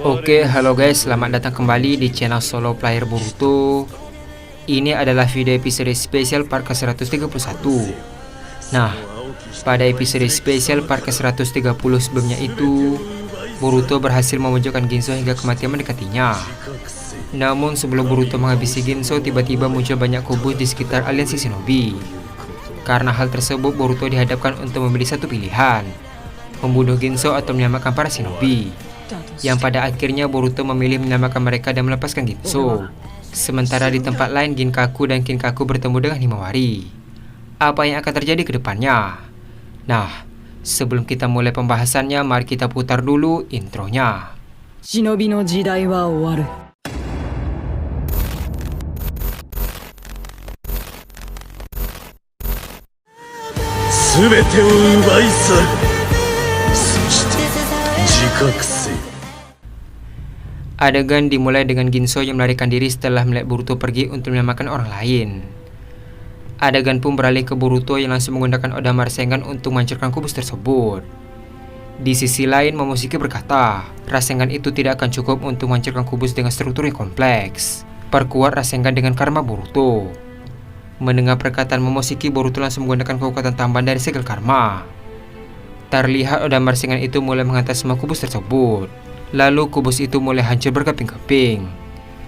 Oke, halo guys, selamat datang kembali di channel solo player Boruto. Ini adalah video episode spesial part ke-131. Nah, pada episode spesial part ke-130 sebelumnya itu, Boruto berhasil memojokkan Ginso hingga kematian mendekatinya. Namun sebelum Boruto menghabisi Ginso, tiba-tiba muncul banyak kubus di sekitar aliansi shinobi. Karena hal tersebut, Boruto dihadapkan untuk memilih satu pilihan, membunuh Ginso atau menyelamatkan para shinobi. Yang pada akhirnya Boruto memilih menyelamatkan mereka dan melepaskan Ginso. Sementara di tempat lain, Ginkaku dan Kinkaku bertemu dengan Himawari. Apa yang akan terjadi ke depannya? Nah, sebelum kita mulai pembahasannya, mari kita putar dulu intronya. Shinobi no jidai wa owaru. Adegan dimulai dengan Ginso yang melarikan diri setelah melihat Boruto pergi untuk menyelamatkan orang lain. Adegan pun beralih ke Boruto yang langsung menggunakan Oda Rasengan untuk menghancurkan kubus tersebut. Di sisi lain, Momoshiki berkata, Rasengan itu tidak akan cukup untuk menghancurkan kubus dengan struktur yang kompleks. Perkuat Rasengan dengan karma Boruto. Mendengar perkataan Momoshiki, Boruto langsung menggunakan kekuatan tambahan dari segel karma. Terlihat Oda Rasengan itu mulai menghantam semua kubus tersebut. Lalu kubus itu mulai hancur berkeping-keping.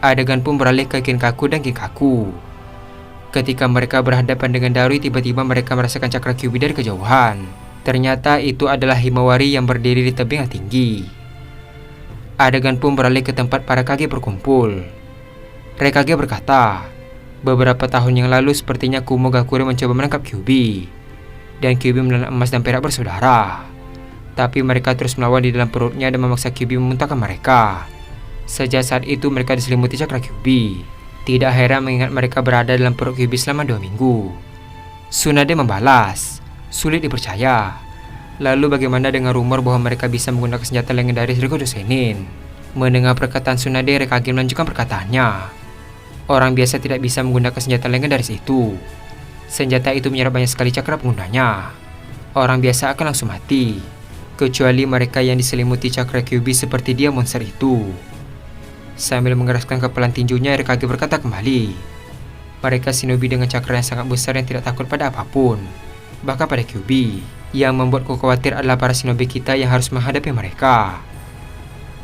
Adegan pun beralih ke Kinkaku dan Kinkaku. Ketika mereka berhadapan dengan Darui, tiba-tiba mereka merasakan cakra Kyuubi dari kejauhan. Ternyata itu adalah Himawari yang berdiri di tebing yang tinggi. Adegan pun beralih ke tempat para Kage berkumpul. Raikage berkata, beberapa tahun yang lalu sepertinya Kumogakure mencoba menangkap Kyuubi. Dan Kyuubi menelan emas dan perak bersaudara. Tapi mereka terus melawan di dalam perutnya dan memaksa Kyuubi memuntahkan mereka. Sejak saat itu mereka diselimuti cakra Kyuubi. Tidak heran mengingat mereka berada dalam perut Kyuubi selama 2 minggu. Tsunade membalas, sulit dipercaya. Lalu bagaimana dengan rumor bahwa mereka bisa menggunakan senjata legendaris Rikudo Senin? Mendengar perkataan Tsunade, Raikage melanjutkan perkataannya. Orang biasa tidak bisa menggunakan senjata legendaris itu. Senjata itu menyerap banyak sekali cakra penggunanya. Orang biasa akan langsung mati, kecuali mereka yang diselimuti cakra Kyuubi seperti dia monster itu. Sambil mengeraskan kepalan tinjunya, Raikage berkata kembali, mereka shinobi dengan cakra yang sangat besar yang tidak takut pada apapun, bahkan pada Kyuubi. Yang membuatku khawatir adalah para shinobi kita yang harus menghadapi mereka.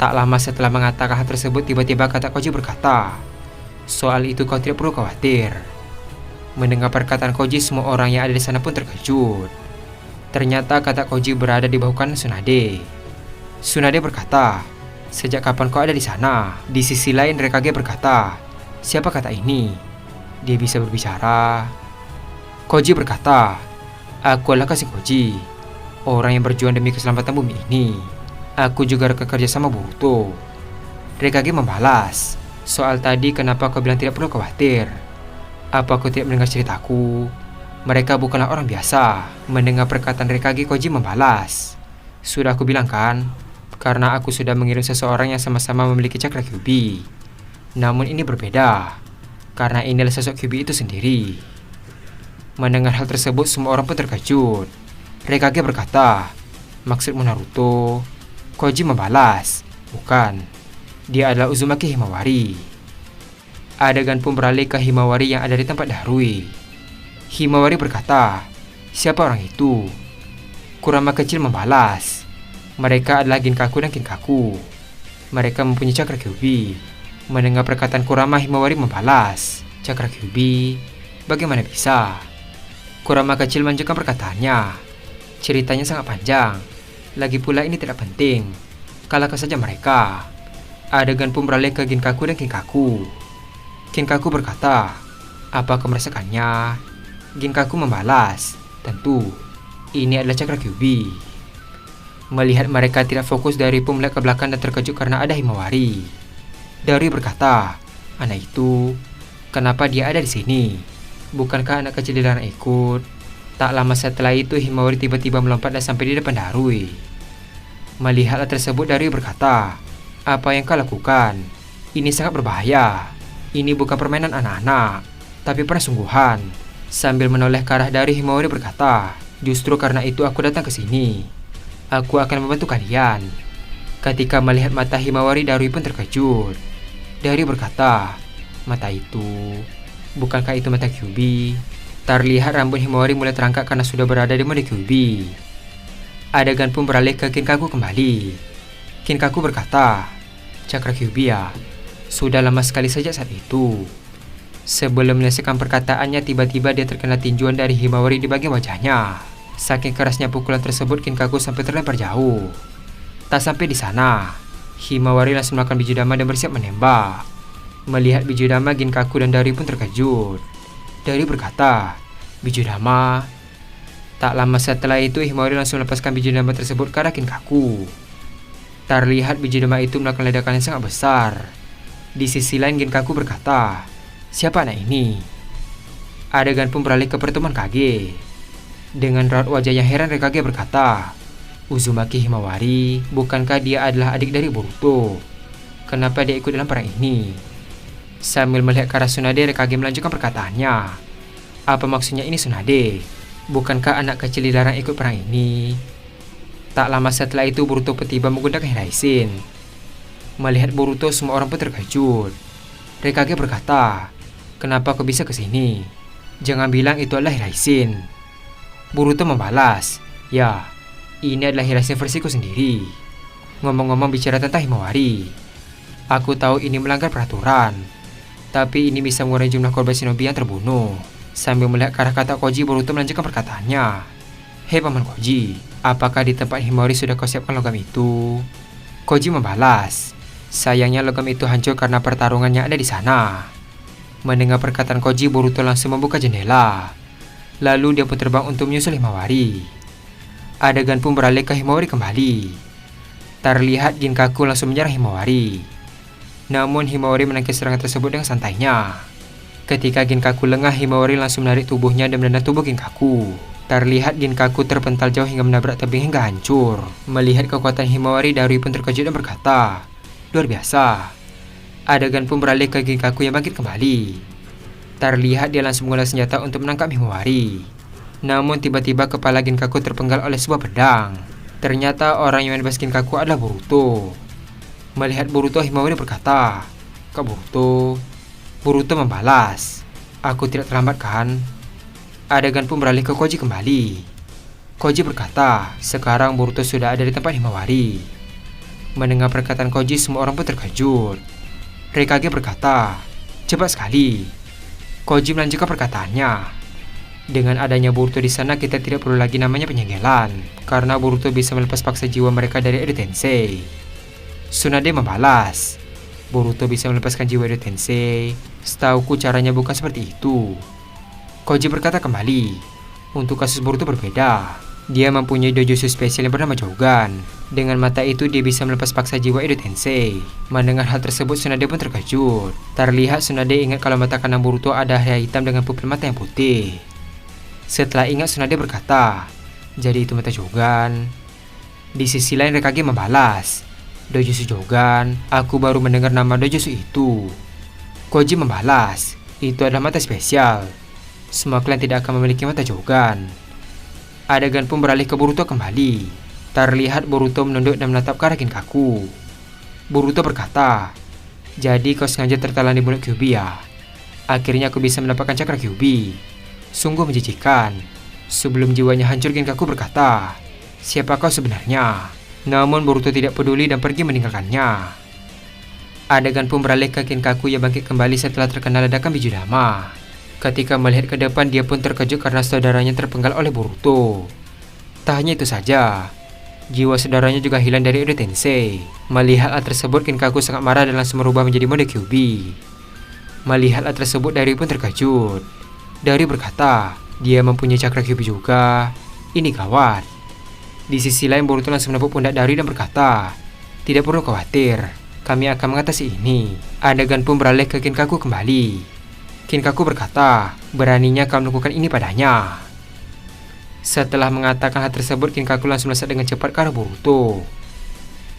Tak lama setelah mengatakan hal tersebut, tiba-tiba kata Koji berkata, soal itu kau tidak perlu khawatir. Mendengar perkataan Koji, semua orang yang ada di sana pun terkejut. Ternyata kata Koji berada di bahu kanan Tsunade. Tsunade berkata, sejak kapan kau ada di sana? Di sisi lain, Raikage berkata, siapa kata ini? Dia bisa berbicara. Koji berkata, aku adalah kasih Koji, orang yang berjuang demi keselamatan bumi ini. Aku juga rekan kerja sama Boruto. Raikage membalas, soal tadi kenapa kau bilang tidak perlu khawatir? Apa kau tidak mendengar ceritaku? Mereka bukanlah orang biasa. Mendengar perkataan Raikage, Koji membalas, sudah aku bilang kan, karena aku sudah mengirim seseorang yang sama-sama memiliki cakra Kyuubi. Namun ini berbeda, karena inilah sosok Kyuubi itu sendiri. Mendengar hal tersebut, semua orang pun terkejut. Raikage berkata, maksudmu Naruto? Koji membalas, bukan, dia adalah Uzumaki Himawari. Adegan pun beralih ke Himawari yang ada di tempat Darui. Himawari berkata, siapa orang itu? Kurama kecil membalas, mereka adalah Ginkaku dan Kinkaku. Mereka mempunyai cakra Kyuubi. Mendengar perkataan Kurama, Himawari membalas, cakra Kyuubi? Bagaimana bisa? Kurama kecil melanjutkan perkataannya, ceritanya sangat panjang. Lagi pula ini tidak penting. Kalahkan saja mereka. Adegan pun beralih ke Ginkaku dan Kinkaku. Kinkaku berkata, apa kau merasakannya? Ginkaku membalas, tentu, ini adalah cakra Kyuubi. Melihat mereka tidak fokus, Darui pun melihat ke belakang dan terkejut karena ada Himawari. Darui berkata, anak itu, kenapa dia ada di sini? Bukankah anak kecil dilarang ikut? Tak lama setelah itu, Himawari tiba-tiba melompat dan sampai di depan Darui. Melihat hal tersebut, Darui berkata, apa yang kau lakukan? Ini sangat berbahaya. Ini bukan permainan anak-anak, tapi persungguhan. Sambil menoleh ke arah Darui, Himawari berkata, justru karena itu aku datang ke sini. Aku akan membantu kalian. Ketika melihat mata Himawari, Darui pun terkejut. Darui berkata, "Mata itu, bukankah itu mata Kyuubi?" Terlihat rambut Himawari mulai terangkat karena sudah berada di mode Kyuubi. Adegan pun beralih ke Kinkaku kembali. Kinkaku berkata, "Cakra Kyuubi ya, sudah lama sekali sejak saat itu." Sebelum menyelesaikan perkataannya, tiba-tiba dia terkena tinjuan dari Himawari di bagian wajahnya. Saking kerasnya pukulan tersebut, Kinkaku sampai terlempar jauh. Tak sampai di sana, Himawari langsung melakukan biju dama dan bersiap menembak. Melihat biju dama, Ginkaku dan Darui pun terkejut. Darui berkata, "Biju dama." Tak lama setelah itu, Himawari langsung melepaskan biju dama tersebut ke arah Ginkaku. Terlihat biju dama itu melakukan ledakan yang sangat besar. Di sisi lain, Ginkaku berkata, "Siapa anak ini?" Adegan pun beralih ke pertemuan Kage. Dengan raut wajah yang heran, Kage berkata, "Uzumaki Himawari, bukankah dia adalah adik dari Boruto? Kenapa dia ikut dalam perang ini?" Sambil melihat ke arah Tsunade, Kage melanjutkan perkataannya. "Apa maksudnya ini, Tsunade? Bukankah anak kecil dilarang ikut perang ini?" Tak lama setelah itu, Boruto tiba menggunakan Hiraishin. Melihat Boruto, semua orang pun terkejut. Kage berkata, "Kenapa kau bisa ke sini? Jangan bilang itu adalah Hiraishin." Boruto membalas, "Ya, ini adalah Hiraishin versiku sendiri. Ngomong-ngomong bicara tentang Himawari, aku tahu ini melanggar peraturan, tapi ini bisa mengurangi jumlah korban shinobi yang terbunuh." Sambil melihat ke arah kata Koji, Boruto melanjutkan perkataannya. "Hei Paman Koji, apakah di tempat Himawari sudah kau siapkan logam itu?" Koji membalas, "Sayangnya logam itu hancur karena pertarungannya ada di sana." Mendengar perkataan Koji, Boruto langsung membuka jendela. Lalu dia pun terbang untuk menyusul Himawari. Adegan pun beralih ke Himawari kembali. Terlihat Ginkaku langsung menyerang Himawari. Namun Himawari menangkis serangan tersebut dengan santainya. Ketika Ginkaku lengah, Himawari langsung menarik tubuhnya dan menendang tubuh Ginkaku. Terlihat Ginkaku terpental jauh hingga menabrak tebing hingga hancur. Melihat kekuatan Himawari, Darui pun terkejut dan berkata, "Luar biasa." Adegan pun beralih ke Ginkaku yang bangkit kembali. Terlihat dia langsung menggunakan senjata untuk menangkap Himawari. Namun tiba-tiba kepala Ginkaku terpenggal oleh sebuah pedang. Ternyata orang yang menebas Ginkaku adalah Boruto. Melihat Boruto, Himawari berkata, "Kak Boruto." Boruto membalas, "Aku tidak terlambat kan?" Adegan pun beralih ke Koji kembali. Koji berkata, "Sekarang Boruto sudah ada di tempat Himawari." Mendengar perkataan Koji, semua orang pun terkejut. Kage berkata, "Cepat sekali." Koji melanjutkan perkataannya. "Dengan adanya Boruto di sana, kita tidak perlu lagi namanya penyegelan, karena Boruto bisa melepas paksa jiwa mereka dari Edo Tensei." Tsunade membalas, "Boruto bisa melepaskan jiwa Edo Tensei. Setauku caranya bukan seperti itu." Koji berkata kembali, "Untuk kasus Boruto berbeda. Dia mempunyai dojutsu spesial yang bernama Jogan. Dengan mata itu dia bisa melepas paksa jiwa Edo Tensei." Mendengar hal tersebut, Tsunade pun terkejut. Terlihat Tsunade ingat kalau mata kanan Boruto ada cahaya hitam dengan pupil mata yang putih. Setelah ingat, Tsunade berkata, "Jadi itu mata Jogan." Di sisi lain, Kage membalas, "Dojutsu Jogan, aku baru mendengar nama dojutsu itu." Koji membalas, "Itu adalah mata spesial. Semua klan tidak akan memiliki mata Jogan." Adegan pun beralih ke Boruto kembali. Terlihat Boruto menunduk dan menatap ke arah Ginkaku. Boruto berkata, "Jadi kau sengaja tertelan di mulut Kyuubi ya? Akhirnya aku bisa mendapatkan cakra Kyuubi. Sungguh menjijikan." Sebelum jiwanya hancur, Ginkaku berkata, "Siapa kau sebenarnya?" Namun Boruto tidak peduli dan pergi meninggalkannya. Adegan pun beralih ke Ginkaku yang bangkit kembali setelah terkena ledakan biju dama. Ketika melihat ke depan, dia pun terkejut karena saudaranya terpenggal oleh Boruto. Tak hanya itu saja, jiwa saudaranya juga hilang dari Edo Tensei. Melihat hal tersebut, Ginkaku sangat marah dan langsung merubah menjadi mode Kyuubi. Melihat hal tersebut, Darui pun terkejut. Darui berkata, dia mempunyai cakra Kyuubi juga. Ini gawat. Di sisi lain, Boruto langsung menepuk pundak Darui dan berkata, "Tidak perlu khawatir, kami akan mengatasi ini." Adegan pun beralih ke Ginkaku kembali. Ginkaku berkata, "Beraninya kau melakukan ini padanya." Setelah mengatakan hal tersebut, Ginkaku langsung melesat dengan cepat ke arah Boruto.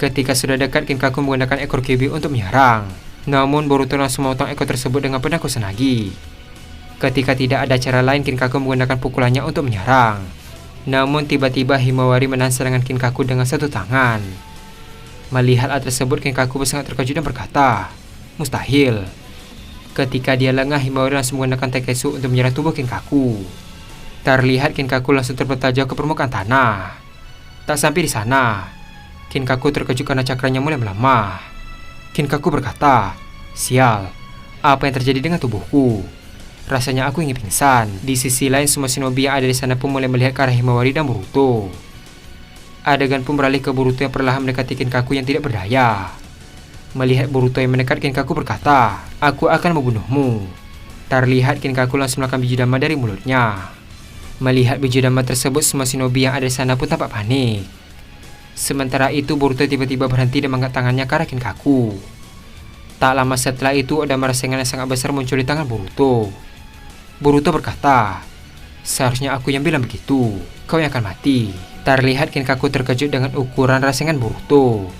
Ketika sudah dekat, Ginkaku menggunakan ekor Kyuubi untuk menyerang. Namun Boruto langsung memotong ekor tersebut dengan pedang Kusanagi. Ketika tidak ada cara lain, Ginkaku menggunakan pukulannya untuk menyerang. Namun tiba-tiba Himawari menahan serangan Ginkaku dengan satu tangan. Melihat hal tersebut, Kenkaku sangat terkejut dan berkata, "Mustahil." Ketika dia lengah, Himawari langsung menggunakan Taiketsu untuk menyerang tubuh Kenkaku. Terlihat Kenkaku langsung terpental jauh ke permukaan tanah. Tak sampai di sana, Kenkaku terkejut karena cakranya mulai melemah. Kenkaku berkata, "Sial, apa yang terjadi dengan tubuhku? Rasanya aku ingin pingsan." Di sisi lain, semua shinobi yang ada di sana pun mulai melihat ke arah Himawari dan Boruto. Adegan pun beralih ke Boruto yang perlahan mendekati Kenkaku yang tidak berdaya. Melihat Boruto yang mendekat, Kenkaku berkata, "Aku akan membunuhmu." Terlihat Kenkaku langsung melakukan biji dama dari mulutnya. Melihat biji dama tersebut, semua shinobi yang ada di sana pun tampak panik. Sementara itu, Boruto tiba-tiba berhenti dan mengangkat tangannya ke arah Kenkaku. Tak lama setelah itu, Odama Rasengan yang sangat besar muncul di tangan Boruto. Boruto berkata, "Seharusnya aku yang bilang begitu, kau yang akan mati." Terlihat Kenkaku terkejut dengan ukuran Rasengan Boruto.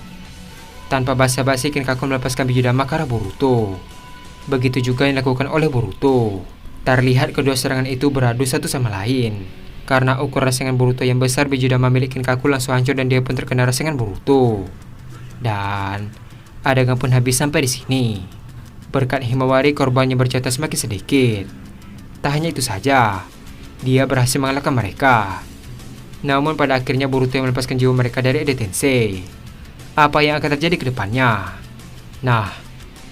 Tanpa basa-basi, Kenkaku melepaskan biji dama ke arah Boruto. Begitu juga yang dilakukan oleh Boruto. Terlihat kedua serangan itu beradu satu sama lain. Karena ukuran Rasengan Boruto yang besar, biji dama milik Kenkaku langsung hancur dan dia pun terkena Rasengan Boruto. Dan adegan pun habis sampai di sini. Berkat Himawari, korbannya berjatuh semakin sedikit. Tak hanya itu saja, dia berhasil mengalahkan mereka. Namun pada akhirnya Boruto yang melepaskan jiwa mereka dari Ede Tensei. Apa yang akan terjadi ke depannya? Nah,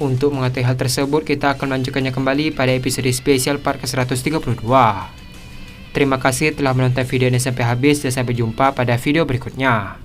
untuk mengetahui hal tersebut, kita akan melanjutkannya kembali pada episode spesial part ke-132. Terima kasih telah menonton video ini sampai habis dan sampai jumpa pada video berikutnya.